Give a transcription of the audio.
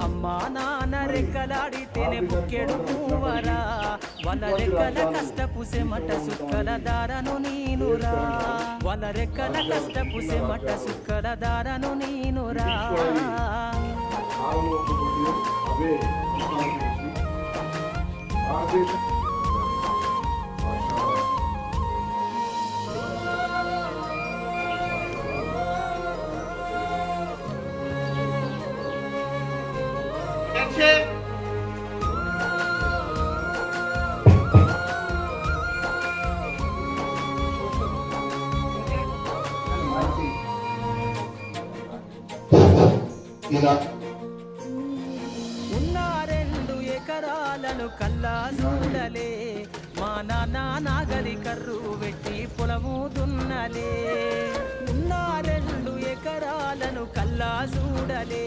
అమ్మా నాన్న రెక్కలాడితేనే బుక్కెడు పూవరా వాళ్ళ రెక్కల కష్టపు సెమట సుక్కల దారను నీనురా వాళ్ళ రెక్కల కష్టపు సెమట సుక్కల దారను నీనురా ఉన్న 2 ఎకరాలను కల్లా చూడలే మా నాన్న నాగలి కర్రు పెట్టి పొలము దున్నలే ఉన్న 2 ఎకరాలను కల్లా చూడలే